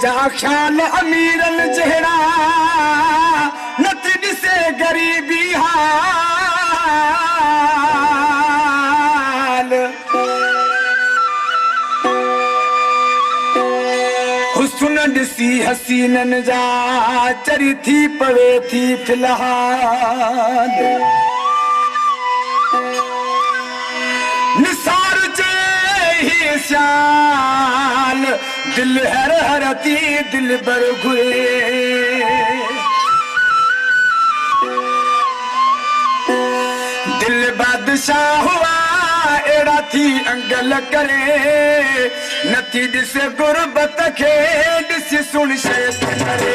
जा ख्याल अमीरन जहरा नती से गरीबी हाल हुस्न ॾिसी हसीनन जा चरी थी पवे थी फिलहाल निसार जे ही श्याल दिल हर हरती दिल बर घुरे दिल बादशाह हुआ एड़ा थी अंगल करे नथी ॾिसे गुरबत खे ॾिस सुन शैत करे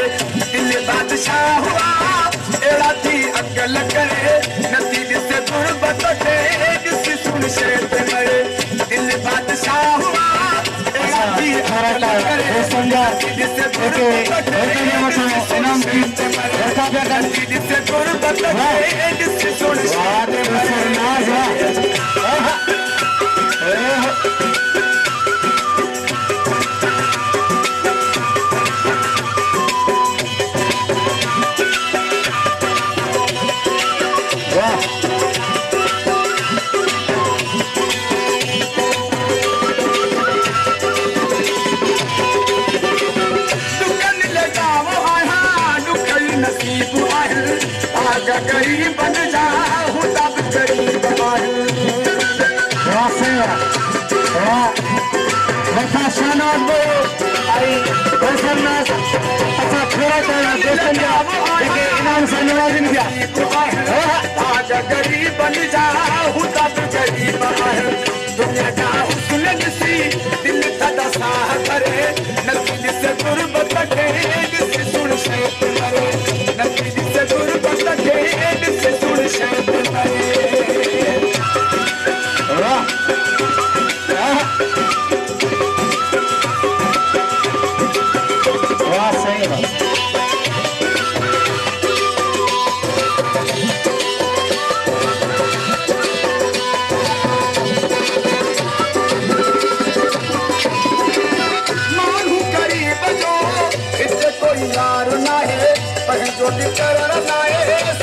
दिल बादशाह हुआ एड़ा थी अंगल करे नथी ॾिसे गुरबत खे ॾिस सुन शैत करे दिल बादशाह हुआ एड़ा थी अंगल करे नथी ॾिसे गुरबत खे ॾिस गुरबत खे ॾिस सुन शैत गरीब बन जा हूं तब गरीब वफा शानात वो आई दोस्तन अच्छा थोड़ा थोड़ा दोस्तन जा लेके इनाम से नवाजिन गया आज गरीब बन जा हूं तब गरीब दुनिया का हुस्न ॾिसी दिल थदा साह करे नथी ॾिसे गुरबत खे ॾिस सुन शैत करे नथी ॾिसे गुरबत खे ॾिस सुन शैत करे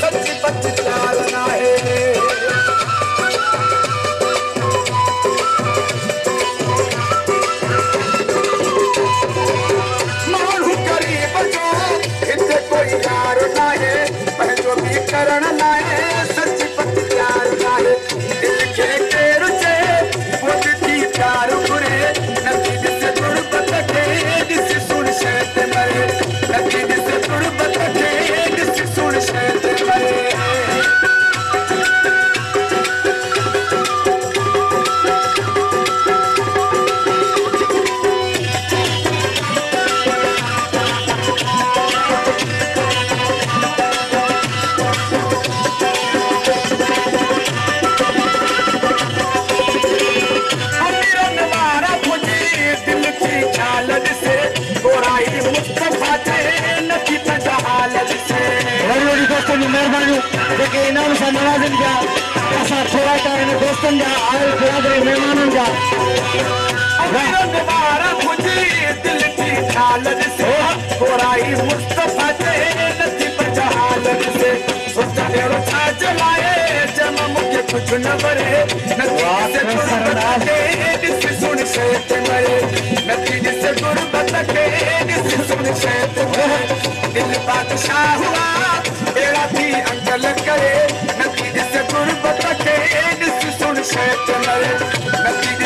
सच्ची पच्ची प्यार ना है मानू गरीब जो इतने कोई यार ना है पंहिंजो भी करण ना है सच्ची पच्ची प्यार ना है दिल के केर चे खुद थी प्यार घुरे नथी ॾिसे गुरबत खे ॾिस सुन शैत मरे नथी ॾिसे गुरबत खे ॾिस सुन शैत मरे जेके इनाम सां नवाज़नि जा असां थोरा टाइम दोस्तनि जा आयल बिरादरी महिमाननि जा दिल जी ख़्याल ॾिसे थोराई मुस्तफ़ा जे नथी पचाल ॾिसे सोच अहिड़ो छा जलाए जम मूंखे कुझु न वरे नथी ॾिसे गुरबत खे ॾिस सुन शैत मरे नथी ॾिसे गुरबत खे ॾिस सुन शैत मरे दिल बादशाह हुआ एड़ा थी अंगल करे नथी ॾिसे गुरबत खे ॾिस सुन शैत मरे नथी